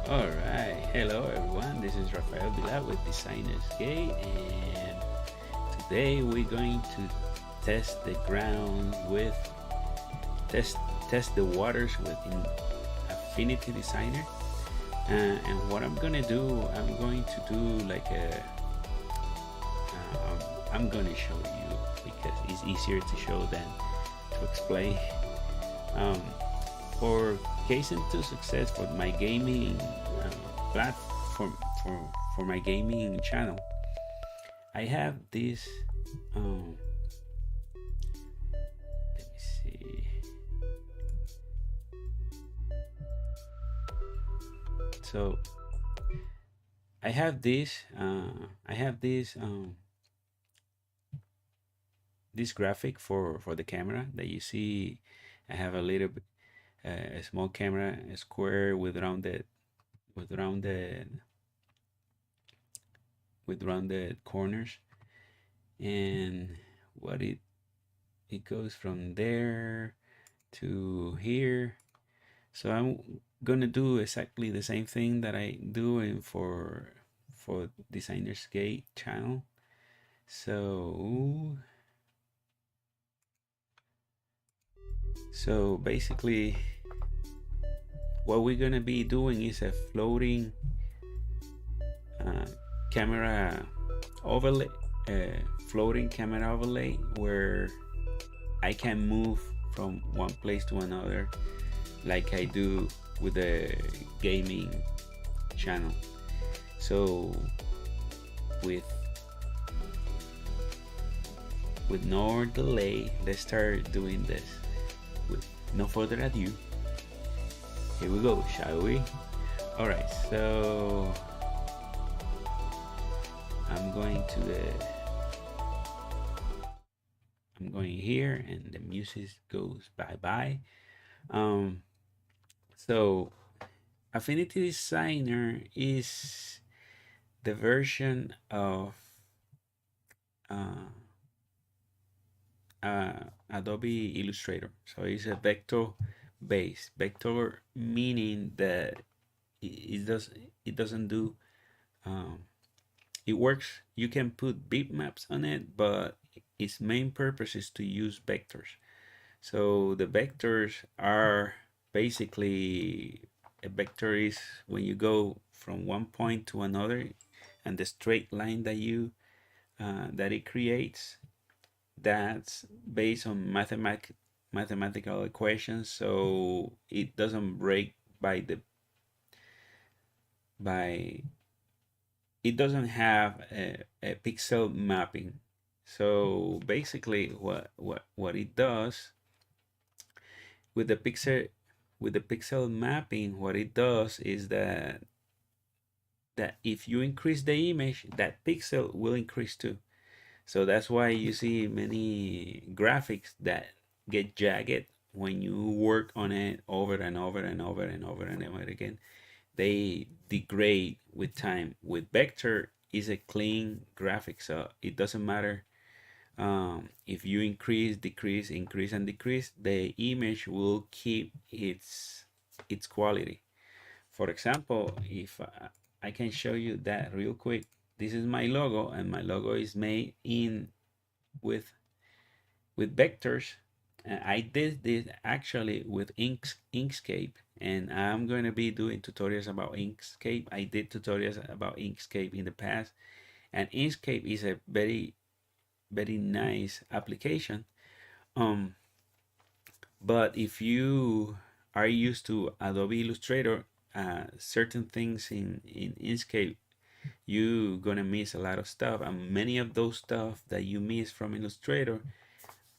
All right, hello everyone. This is Rafael Vila with Designers Gate, and today we're going to test the ground with test the waters within Affinity Designer. And what I'm gonna do, I'm going to do like I'm gonna show you because it's easier to show than to explain. For case into success for my gaming platform, for my gaming channel, I have this let me see. So I have this this graphic for the camera that you see. I have a little bit a small camera, a square with rounded corners, and what it goes from there to here. So I'm gonna do exactly the same thing that I do for Designers Gate channel. So basically what we're gonna be doing is a floating camera overlay, where I can move from one place to another like I do with the gaming channel. So with no delay, let's start doing this. With no further ado, here we go, shall we? All right, so I'm going here, and the music goes bye. So Affinity Designer is the version of Adobe Illustrator. So it's a vector base. Vector meaning that it doesn't do it works. You can put bitmaps on it, but its main purpose is to use vectors. So the vectors are basically, a vector is when you go from one point to another, and the straight line that it creates, that's based on mathematical equations. So it doesn't break it doesn't have a pixel mapping. So basically what it does with the pixel mapping, what it does is that that if you increase the image, that pixel will increase too. So that's why you see many graphics that get jagged when you work on it over and over and over and over and over again. They degrade with time. With vector is a clean graphic, so it doesn't matter if you increase, decrease, increase, and decrease, the image will keep its quality. For example, if I can show you that real quick. This is my logo, and my logo is made in with vectors. I did this actually with Inkscape, and I'm going to be doing tutorials about Inkscape. I did tutorials about Inkscape in the past, and Inkscape is a very nice application. Um, but if you are used to Adobe Illustrator, certain things in Inkscape, you're gonna miss a lot of stuff, and many of those stuff that you miss from Illustrator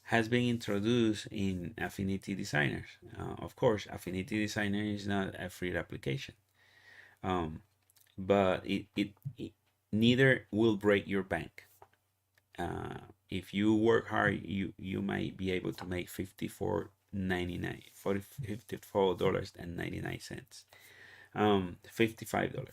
has been introduced in Affinity Designer. Of course, Affinity Designer is not a free application, um, but it neither will break your bank. If you work hard, you might be able to make $54.99, $55.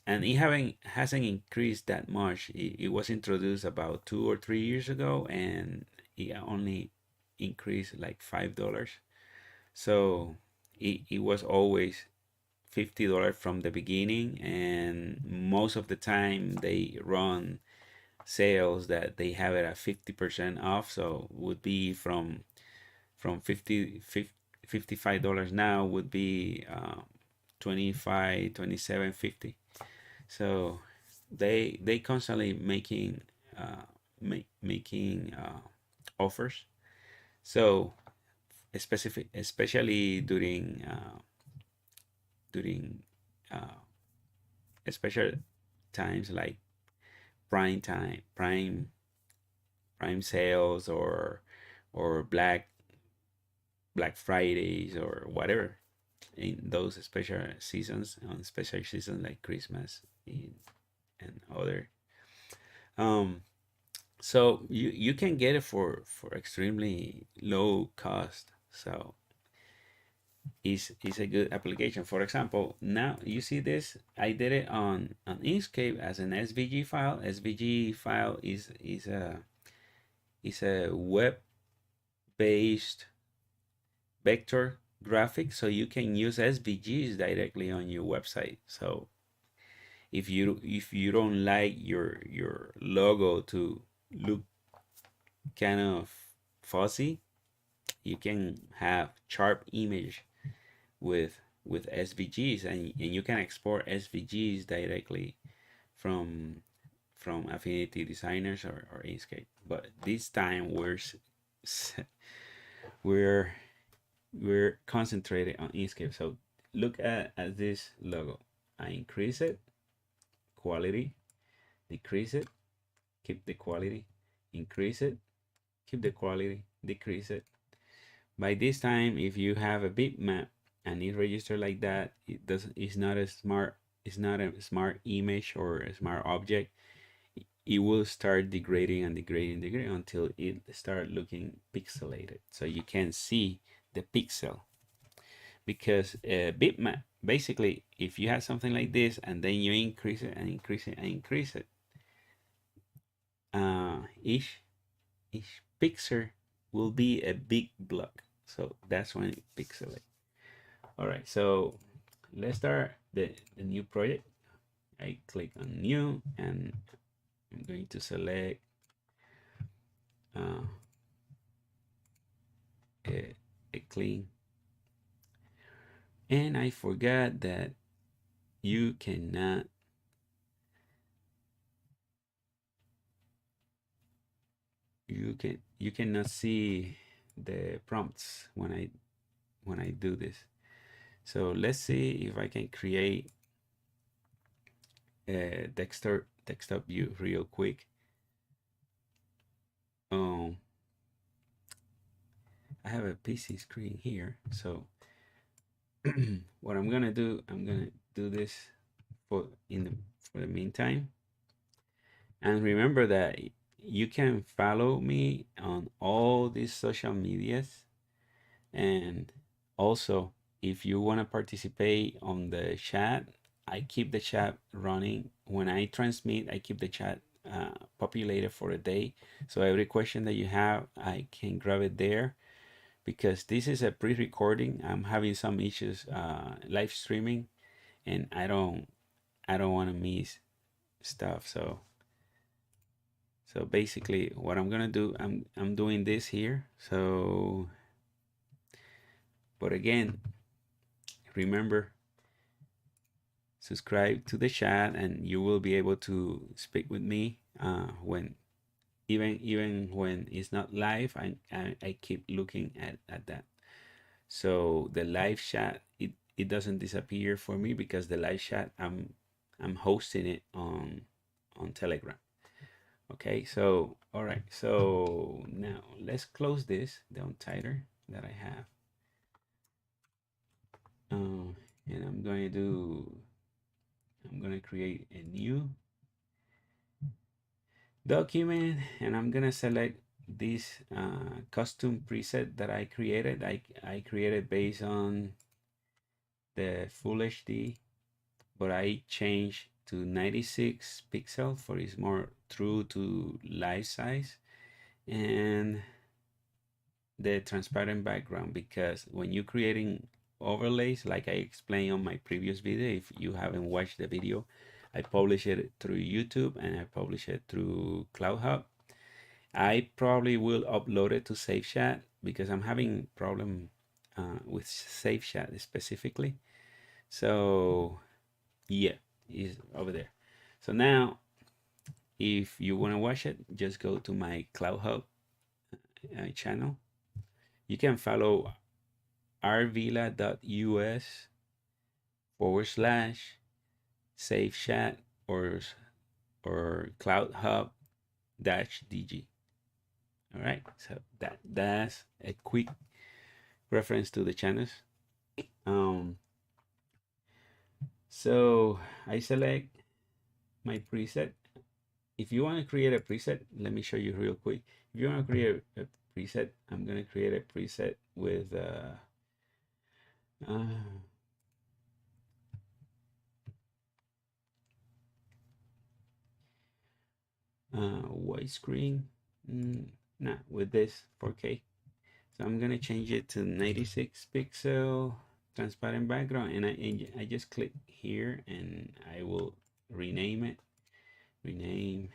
And it haven't hasn't increased that much. It was introduced about 2 or 3 years ago, and it only increased like $5. So it was always $50 from the beginning, and most of the time they run sales that they have it at 50% off. So would be from 55 $55 now would be 25, 27.50. So they constantly making making offers. So especially during uh, special times like prime sales, or Black Fridays or whatever, in those special seasons, on special seasons like Christmas and other. Um, so you can get it for extremely low cost. So it's a good application. For example, now you see this. I did it on Inkscape as an SVG file. SVG file is a web based vector graphic, so you can use SVGs directly on your website. So if you don't like your logo to look kind of fuzzy, you can have sharp image with SVGs, and you can export SVGs directly from Affinity Designers or Inkscape. But this time we're we're concentrated on Inkscape. So look at this logo. I increase it, quality, decrease it, keep the quality, increase it, keep the quality, decrease it. By this time, if you have a bitmap and it registered like that, it's not a smart image or a smart object. It will start degrading and degrading until it start looking pixelated. So you can see the pixel, because bitmap, basically, if you have something like this and then you increase it and increase it and increase it, each pixel will be a big block. So that's when it pixelate. All right, so let's start the new project. I click on new, and I'm going to select uh, a clean. And I forgot that you cannot you cannot see the prompts when I do this. So let's see if I can create a desktop view real quick. I have a PC screen here, so what I'm gonna do this for for the meantime. And remember that you can follow me on all these social medias. And also, if you want to participate on the chat, I keep the chat running. When I transmit, I keep the chat populated for a day. So every question that you have, I can grab it there, because this is a pre-recording. I'm having some issues live streaming, and I don't want to miss stuff. So basically what I'm gonna do, I'm doing this here. So, but again, remember, subscribe to the chat and you will be able to speak with me when even when it's not live. I keep looking at that. So the live chat, it doesn't disappear for me, because the live chat, I'm hosting it on Telegram. Okay, so all right, so now let's close this down tighter that I have. And I'm gonna create a new document, and I'm gonna select this custom preset that I created. I created based on the Full HD, but I changed to 96 pixel for it's more true to life size, and the transparent background, because when you're creating overlays, like I explained on my previous video, if you haven't watched the video, I publish it through YouTube and I publish it through CloudHub. I probably will upload it to SafeChat because I'm having problem with SafeChat specifically. So yeah, it's over there. So now, if you want to watch it, just go to my CloudHub channel. You can follow rvilla.us/SafeChat or CloudHub -DG. All right, so that's a quick reference to the channels. Um, so I select my preset. If you want to create a preset, let me show you real quick. If you want to create a preset, I'm gonna create a preset with uh, widescreen. Nah, with this 4K. So I'm gonna change it to 96 pixel transparent background, and I just click here and I will rename it. Rename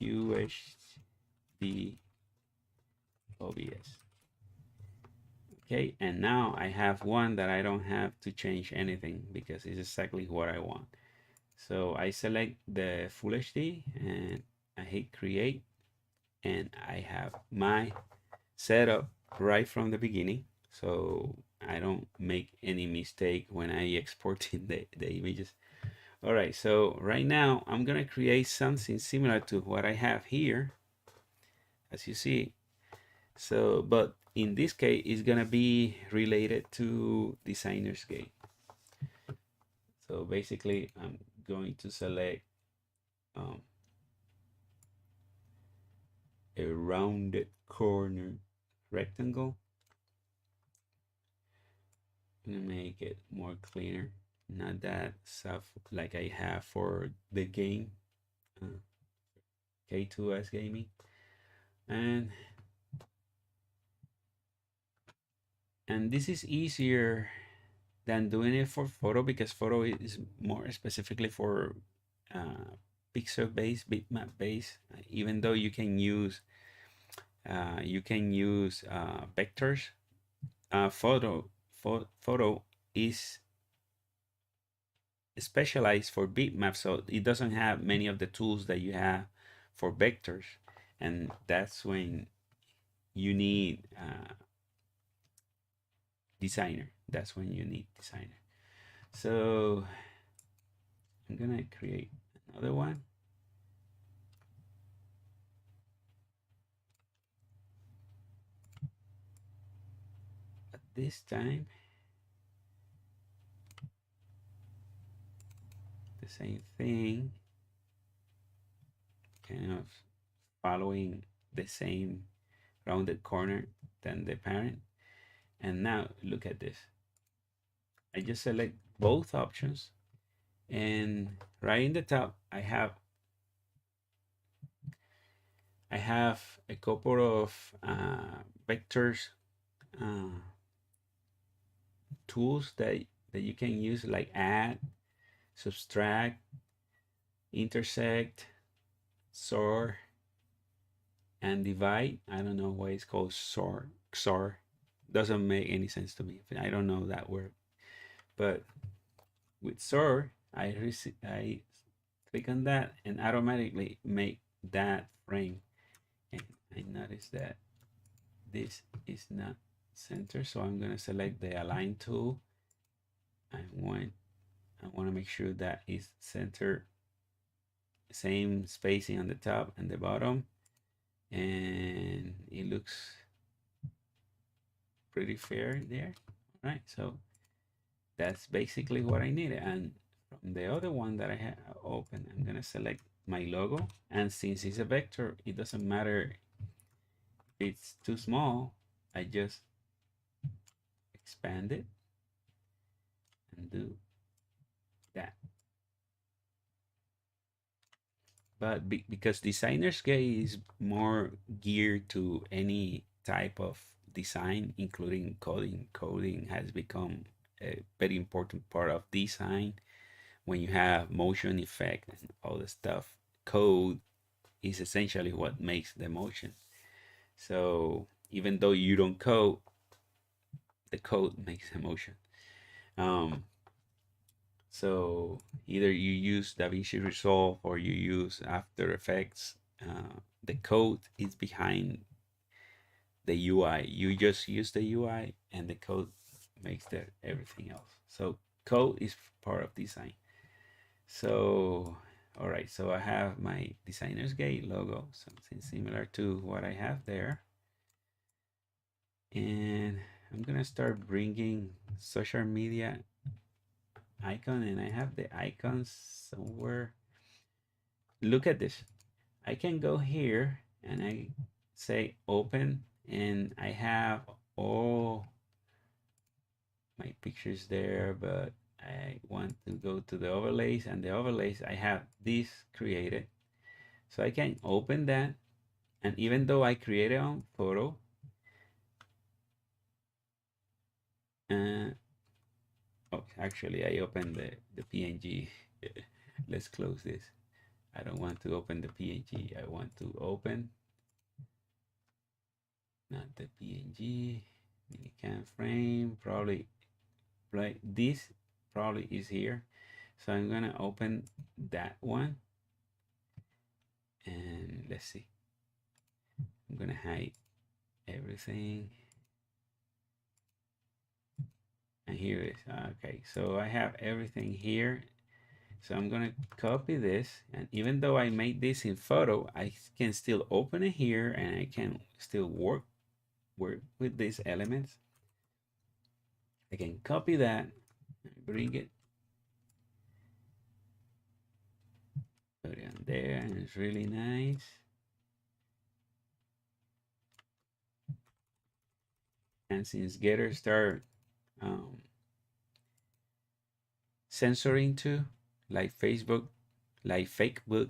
UHD OBS. Okay, and now I have one that I don't have to change anything because it's exactly what I want. So I select the Full HD and I hit create, and I have my setup right from the beginning, so I don't make any mistake when I exporting the images. All right, so right now I'm gonna create something similar to what I have here, as you see. So, but in this case, it's gonna be related to Designer's Gate. So basically, I'm going to select um, a rounded corner rectangle. I'm gonna make it more cleaner, not that soft like I have for the game K2S Gaming. And this is easier than doing it for photo, because photo is more specifically for pixel based, bitmap based, even though you can use vectors. Photo is specialized for bitmap, so it doesn't have many of the tools that you have for vectors, and that's when you need designer. That's when you need designer. So I'm gonna create another one. But this time the same thing, kind of following the same rounded corner than the parent. And now look at this. I just select both options, and right in the top I have a couple of vectors uh, tools that you can use, like add, subtract, intersect, sort, and divide. I don't know why it's called sort. XOR doesn't make any sense to me. I don't know that word. But with sort, I click on that and automatically make that frame. And I notice that this is not centered, so I'm gonna select the align tool. I want to make sure that it's centered, same spacing on the top and the bottom, and it looks pretty fair there. All right, so that's basically what I needed. And from the other one that I have open, I'm gonna select my logo, and since it's a vector, it doesn't matter if it's too small. I just expand it and do that. But because Designer's Guide is more geared to any type of design, including coding. Coding has become a very important part of design. When you have motion effect and all the stuff, code is essentially what makes the motion. So even though you don't code, the code makes the motion. Um, so either you use DaVinci Resolve or you use After Effects. The code is behind the UI. You just use the UI, and the code makes everything else. So code is part of design. So all right, so I have my Designer's Guide logo, something similar to what I have there. And I'm gonna start bringing social media icon, and I have the icons somewhere. Look at this. I can go here and I say open, and I have all my pictures there, but I want to go to the overlays, and the overlays, I have this created. So I can open that, and even though I created on photo, uh, oh, actually I opened the PNG. Let's close this. I don't want to open the PNG. I want to open, not the PNG, minicam frame, probably like this probably is here. So I'm gonna open that one, and let's see. I'm gonna hide everything. And here it is. Okay, so I have everything here. So I'm gonna copy this, and even though I made this in photo, I can still open it here, and I can still work with these elements. I can copy that, bring it, put it on there, and it's really nice. And since Getter start censoring too, like Facebook,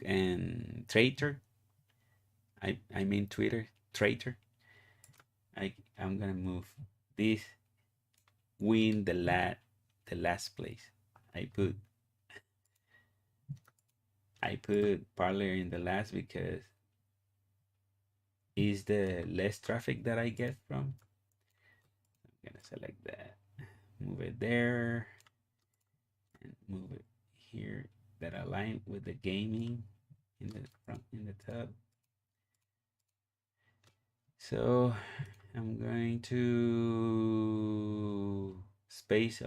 and Traitor, I mean Twitter, Traitor, I'm gonna move this win the last place. I put Parler in the last because is the less traffic that I get from. I'm gonna select that, move it there, and move it here. That align with the gaming in the front, in the top. So I'm going to space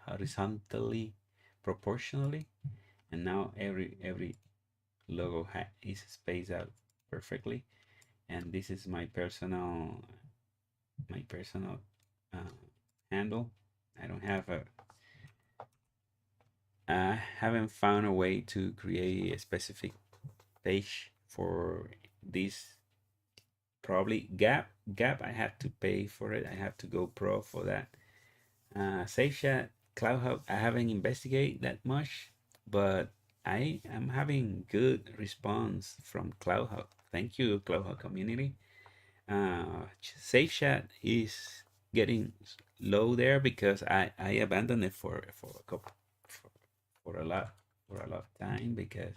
horizontally proportionally, and now every logo is spaced out perfectly. And this is my personal uh, handle. I don't have I haven't found a way to create a specific page for this. Probably Gap. I have to pay for it. I have to go pro for that. SafeChat, CloudHub, I haven't investigated that much, but I am having good response from CloudHub. Thank you, CloudHub community. SafeChat is getting low there because I abandoned it for a couple for, for a lot of time because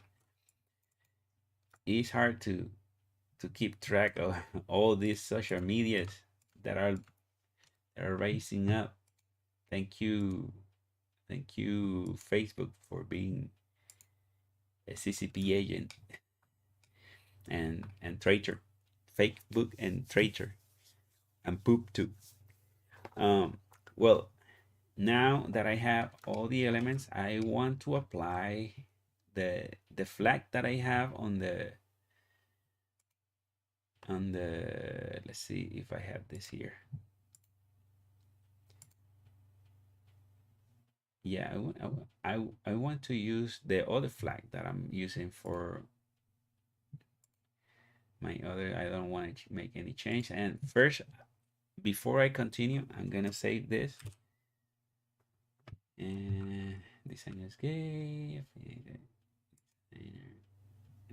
it's hard to keep track of all these social medias that are rising up. Thank you, Facebook, for being a CCP agent and traitor, Facebook and traitor and poop too. Um, well, now that I have all the elements, I want to apply the flag that I have on the. Let's see if I have this here. Yeah, I want to use the other flag that I'm using for my other. I don't want to make any change. And first, before I continue, I'm gonna save this. And design is gay.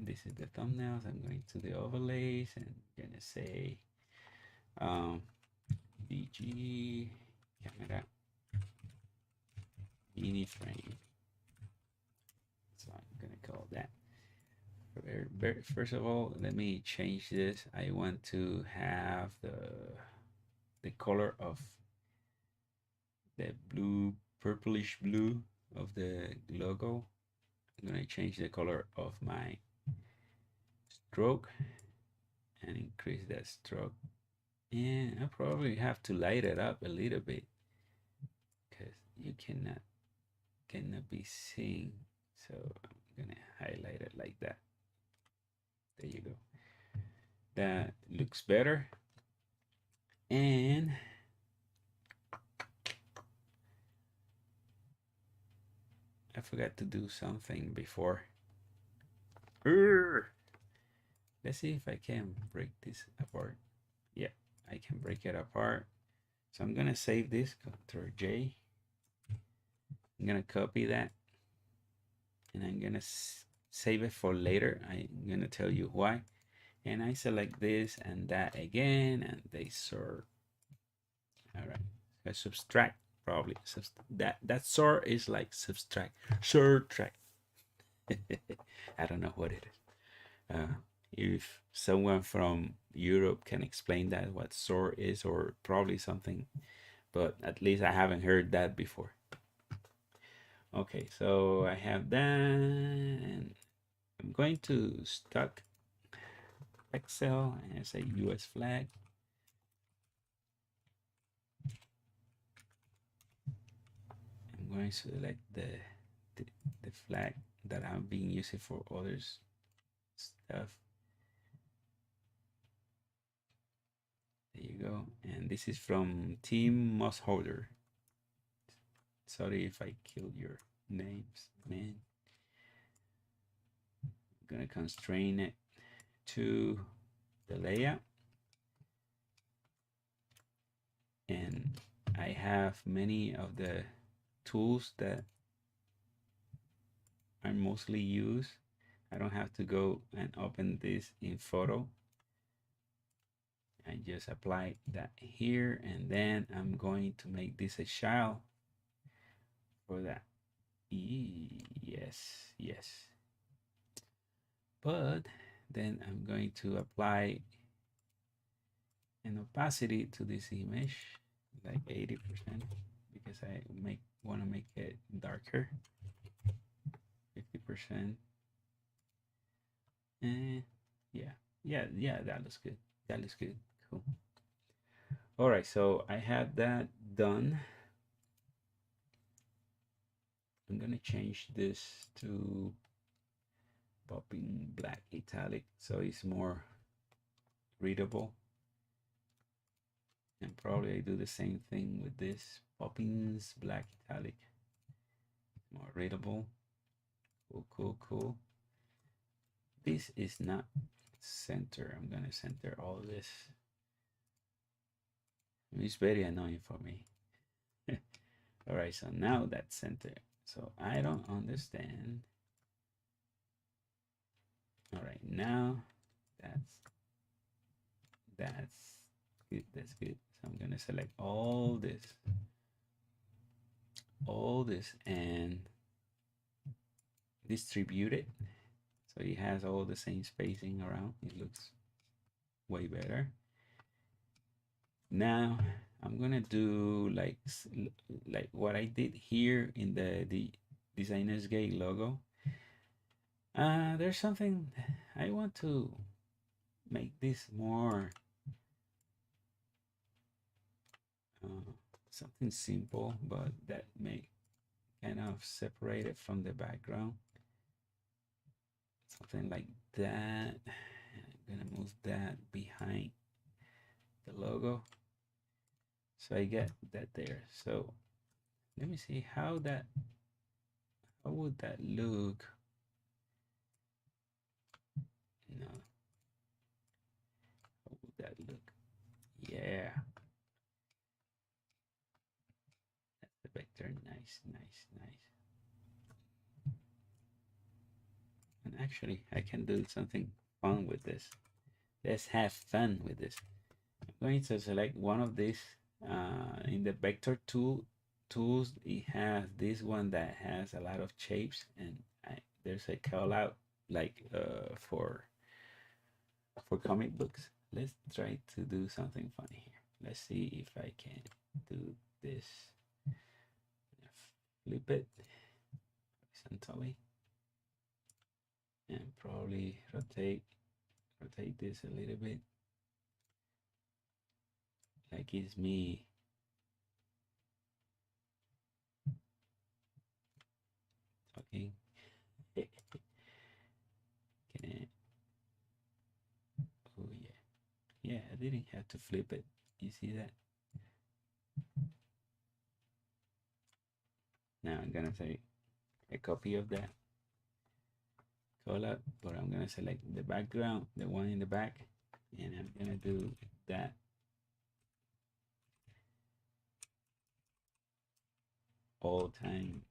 This is the thumbnails. I'm going to the overlays and I'm gonna say DG camera mini frame. So I'm gonna call that. First of all, let me change this. I want to have the color of the blue, purplish blue of the logo. I'm gonna change the color of my stroke and increase that stroke. And I probably have to light it up a little bit because you cannot be seen. So I'm gonna highlight it like that. There you go. That looks better. And I forgot to do something before. Let's see if I can break this apart. Yeah, I can break it apart. So I'm gonna save this, Ctrl J. I'm gonna copy that and I'm gonna save it for later. I'm gonna tell you why. And I select this and that again, and they sort. All right, I subtract probably. That sort is like subtract, subtract. I don't know what it is. If someone from Europe can explain that what sort is, or probably something, but at least I haven't heard that before. Okay, so I have that, and I'm going to stock Excel and I say US flag. I'm going to select the flag that I'm being used for others stuff. There you go. And this is from Team Mossholder. Sorry if I killed your names, man. I'm gonna constrain it to the layout. And I have many of the tools that I mostly use. I don't have to go and open this in photo. I just apply that here, and then I'm going to make this a child for that. Yes, yes. But then I'm going to apply an opacity to this image, like 80%, because I want to make it darker. 50%. And yeah, that looks good. That looks good. Cool. All right, so I have that done. I'm gonna change this to popping black italic so it's more readable. And probably I do the same thing with this poppins black italic. more readable. Cool. This is not center. I'm gonna center all this. It's very annoying for me. All right, so now that's center. So I don't understand. All right, now that's good. That's good. So I'm gonna select all this, and distribute it so it has all the same spacing around. It looks way better. Now I'm gonna do like what I did here in the Designer's Gate logo. There's something I want to make this more something simple, but that may kind of separate it from the background. Something like that. I'm gonna move that behind the logo, so I get that there. So let me see how would that look. No, how would that look? Yeah, that's the vector. Nice. And actually, I can do something fun with this. Let's have fun with this. I'm going to select one of these. In the vector tools, it has this one that has a lot of shapes, and there's a call out like for comic books. Let's try to do something funny here. Let's see if I can do this. Flip it horizontally, and probably rotate this a little bit, like it's me talking. Can I, oh yeah, I didn't have to flip it. You see that? Now I'm gonna say a copy of that color, but I'm gonna select the background, the one in the back, and I'm gonna do that all time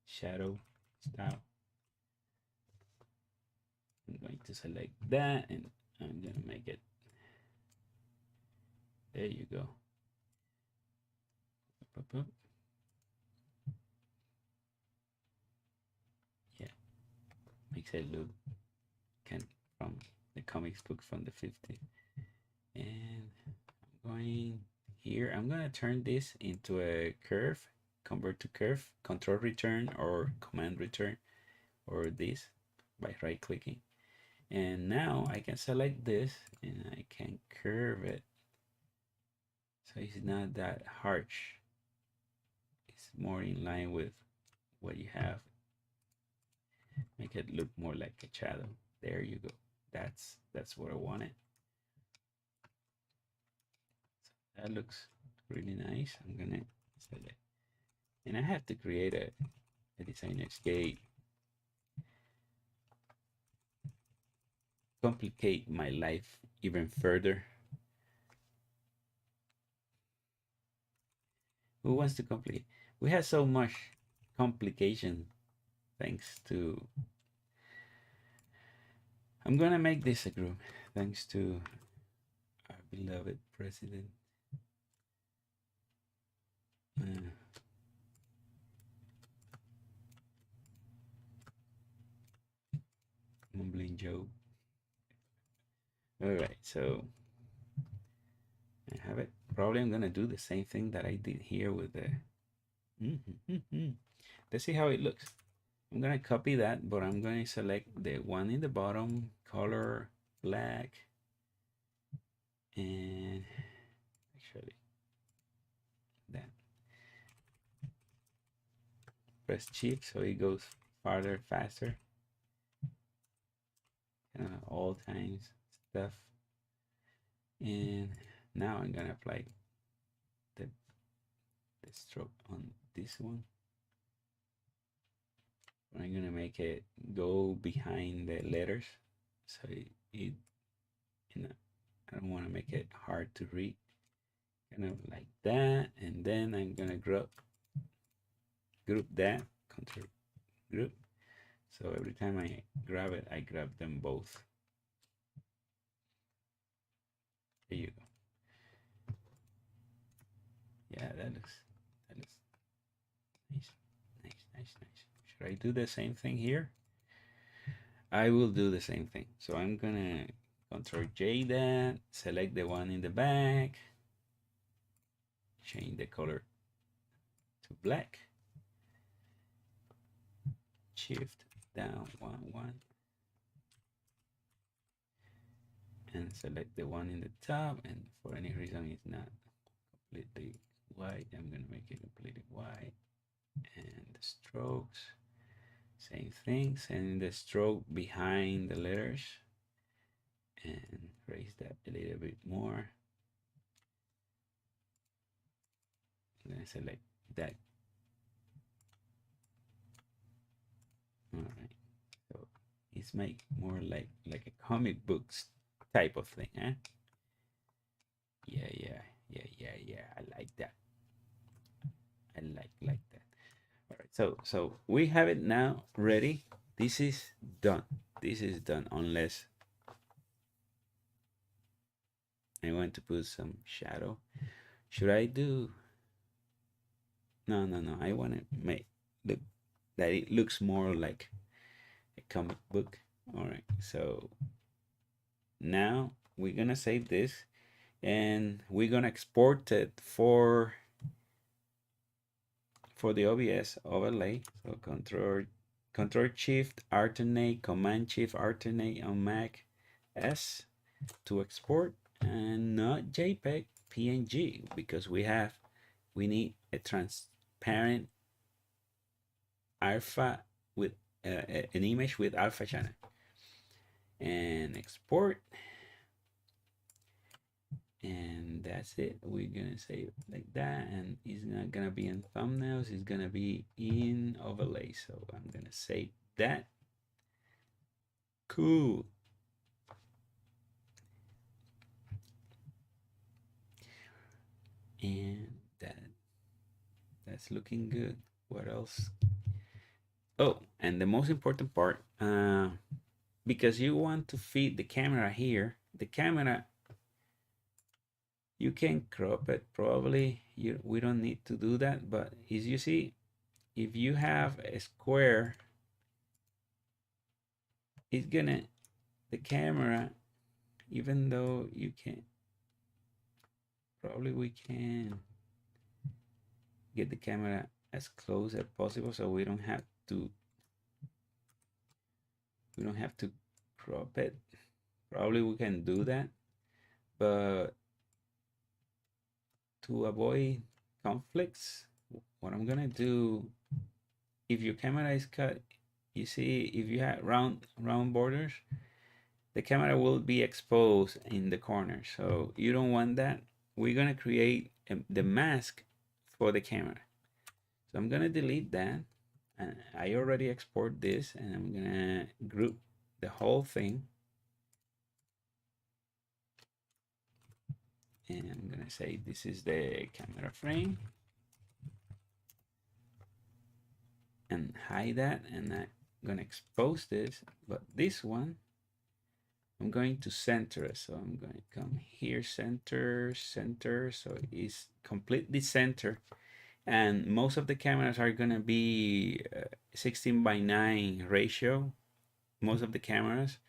shadow style. I'm going to select that, and I'm gonna make it. There you go. Yeah, makes it look from the comics book from the 50s. And I'm going here. I'm gonna turn this into a curve, convert to curve, control return or command return, or this by right clicking. And now I can select this and I can curve it so it's not that harsh. It's more in line with what you have. Make it look more like a shadow. There you go. That's what I wanted. So that looks really nice. I'm gonna select, and I have to create a designer's gate. Complicate my life even further. Who wants to complicate? We have so much complication thanks to. I'm gonna make this a group thanks to our beloved president. Mumbling Joe. All right, so I have it. Probably I'm gonna do the same thing that I did here with the. Let's see how it looks. I'm gonna copy that, but I'm going to select the one in the bottom, color black, and actually that. Press shift so it goes farther, faster. All times stuff. And now I'm gonna apply the stroke on this one. I'm gonna make it go behind the letters, so it you know, I don't want to make it hard to read. Kind of like that, and then I'm gonna group that, control group. So every time I grab it, I grab them both. There you go. Yeah, that looks nice, nice, nice, nice. Should I do the same thing here? I will do the same thing. So I'm gonna Control J that, select the one in the back, change the color to black, shift down one, and select the one in the top. And for any reason it's not completely white, I'm gonna make it completely white. And the strokes, same thing, send the stroke behind the letters and raise that a little bit more. I'm gonna select that. All right, so it's make more like a comic books type of thing, huh? Yeah. I like that. I like that. All right, so we have it now ready. This is done. This is done. Unless I want to put some shadow. Should I do? No. I want to make look that it looks more like a comic book. All right. So now we're gonna save this, and we're gonna export it for the OBS overlay. So Control Shift Alternate, Command Shift Alternate on Mac S to export, and not JPEG, PNG, because we need a transparent alpha with an image with alpha channel. And export, and that's it. We're gonna save it like that, and it's not gonna be in thumbnails, it's gonna be in overlay. So I'm gonna save that. Cool. And that's looking good. What else? Oh, and the most important part, because you want to feed the camera here, the camera, you can crop it. Probably we don't need to do that, but as you see, if you have a square, it's gonna, the camera, even though you can, probably we can get the camera as close as possible so we don't have to crop it. Probably we can do that, but to avoid conflicts, what I'm gonna do, if your camera is cut, you see, if you have round borders, the camera will be exposed in the corner, so you don't want that. We're gonna create the mask for the camera. So I'm gonna delete that, and I already export this, and I'm gonna group the whole thing, and I'm gonna say this is the camera frame, and hide that, and I'm gonna expose this. But this one, I'm going to center it. So I'm going to come here, center, so it's completely center. And most of the cameras are gonna be 16:9 ratio, most of the cameras.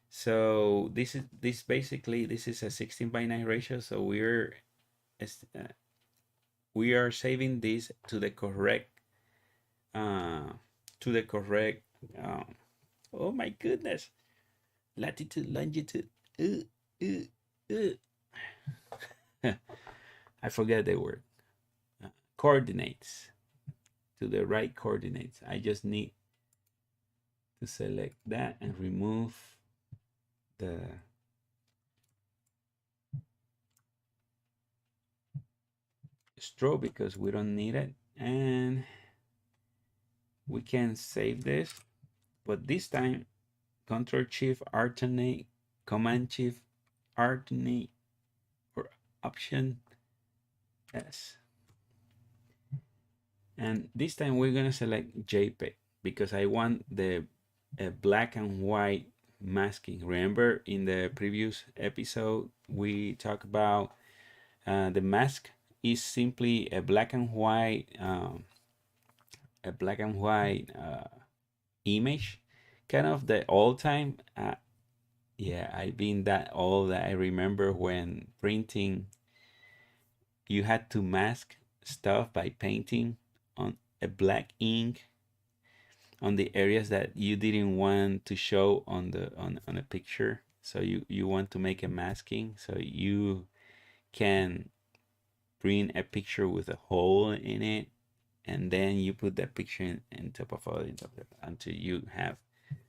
So this is a 16:9 ratio. So we are saving this to the correct uh, oh my goodness, latitude, longitude. I forget the word. Coordinates, to the right coordinates. I just need to select that and remove the stroke because we don't need it. And we can save this, but this time Control Shift alternate, Command Shift alternate, or Option S. And this time we're gonna select JPEG because I want the black and white masking. Remember in the previous episode we talked about the mask is simply a black and white image, kind of the old time. Yeah, I've been that old. I remember when printing, you had to mask stuff by painting on a black ink on the areas that you didn't want to show on the on a picture. So you want to make a masking so you can print a picture with a hole in it, and then you put that picture in top of all until you have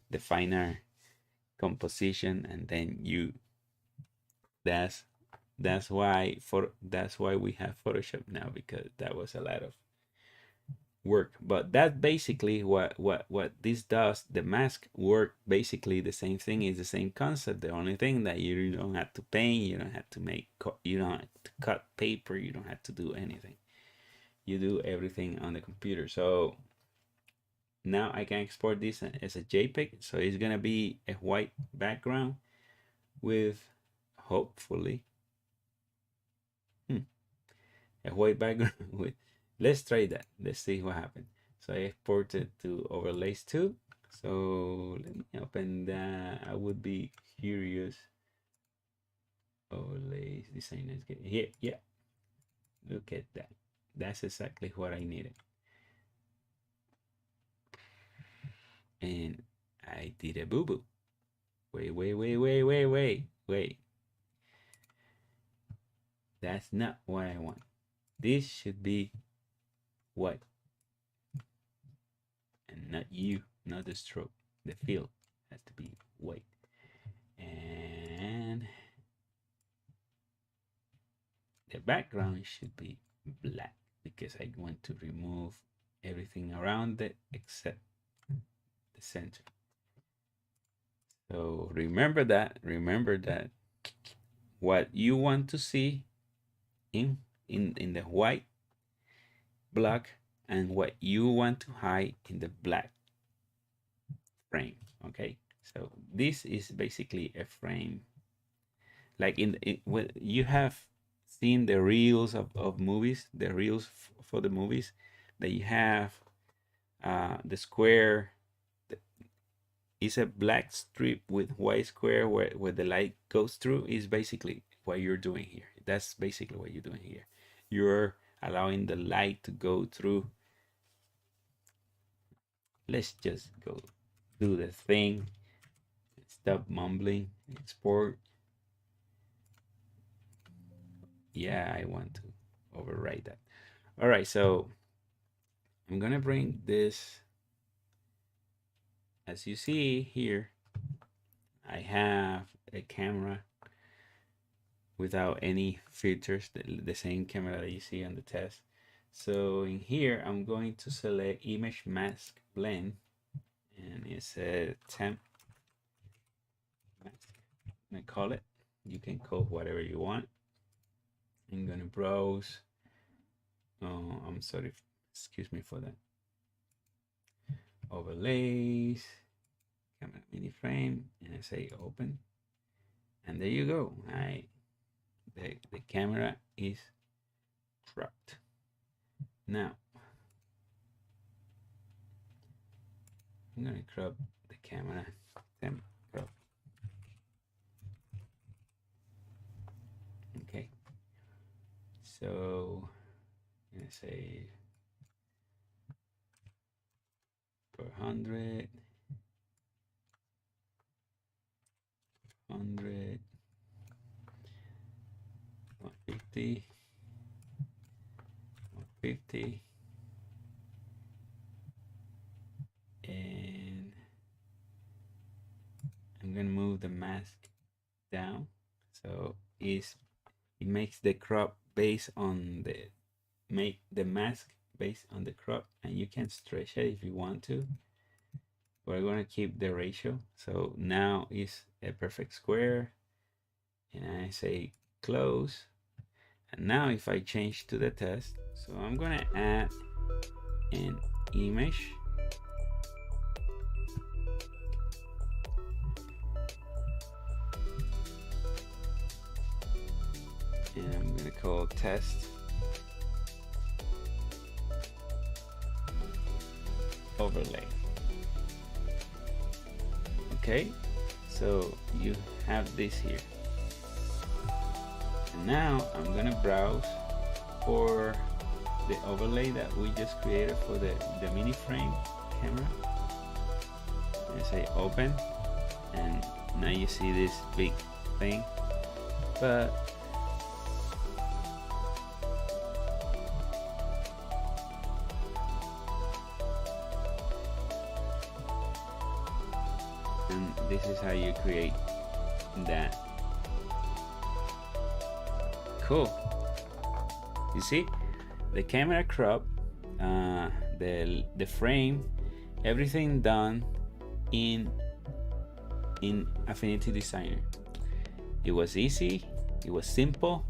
the finer composition, and then you that's that's why we have Photoshop now, because that was a lot of work. But that's basically what this does. The mask work basically the same thing, is the same concept. The only thing that you don't have to paint, you don't have to make, you don't have to cut paper, you don't have to do anything. You do everything on the computer. So now I can export this as a JPEG. So it's gonna be a white background with, hopefully, a white background with, let's try that. Let's see what happens. So I exported to overlays 2. So let me open that. I would be curious. Overlays designers get here. Yeah, look at that. That's exactly what I needed. And I did a boo-boo. Wait. That's not what I want. This should be white. And not you, not the stroke. The fill has to be white. And the background should be black because I want to remove everything around it except the center. So remember that what you want to see in the white block and what you want to hide in the black frame. Okay, so this is basically a frame, like when you have seen the reels of movies, the reels for the movies, that you have the square is a black strip with white square where the light goes through. Is basically what you're doing here. That's basically what you're doing here. You're allowing the light to go through. Let's just go do the thing. Stop mumbling. Export. Yeah, I want to overwrite that. All right, so I'm gonna bring this. As you see here, I have a camera without any filters, the same camera that you see on the test. So in here, I'm going to select image mask blend, and it's a temp mask. I call it. You can call whatever you want. I'm gonna browse. Oh, I'm sorry. Excuse me for that. Overlays, camera mini frame, and I say open. And there you go. The camera is cropped. Now I'm gonna crop the camera. Then crop. Okay. So I'm gonna say 400, 100, 150, 150, and I'm gonna move the mask down, so it makes the crop based on the mask based on the crop, and you can stretch it if you want to. We're going to keep the ratio. So now it's a perfect square, and I say close. And now if I change to the test, so I'm going to add an image. And I'm going to call test overlay. Okay, so you have this here. And now I'm going to browse for the overlay that we just created for the mini frame camera. And say open, and now you see this big thing, but and this is how you create that. Cool. You see the camera crop, the frame, everything done in Affinity Designer. It was easy, it was simple,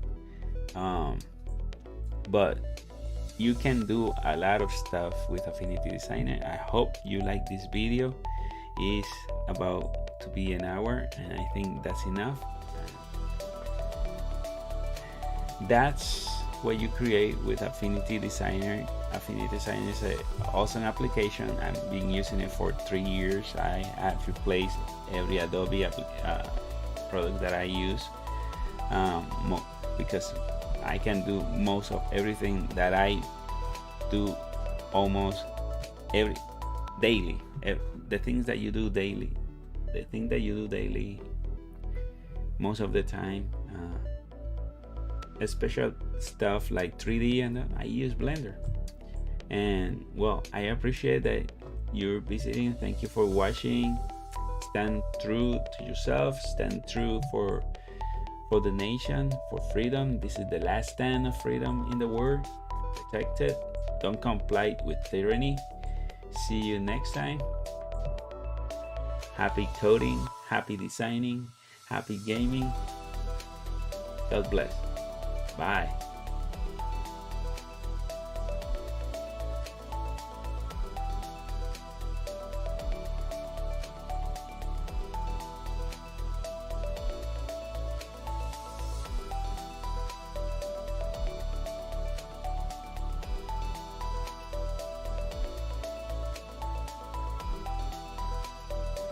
but you can do a lot of stuff with Affinity Designer. I hope you like this video. It's about to be an hour, and I think that's enough. That's what you create with Affinity Designer. Affinity Designer is an awesome application. I've been using it for 3 years. I have replaced every Adobe product that I use, because I can do most of everything that I do almost daily. The things that you do daily, most of the time, special stuff like 3D, and I use Blender. And well, I appreciate that you're visiting. Thank you for watching. Stand true to yourself, stand true for the nation, for freedom. This is the last stand of freedom in the world. Protect it. Don't comply with tyranny. See you next time. Happy coding, happy designing, happy gaming. God bless. Bye.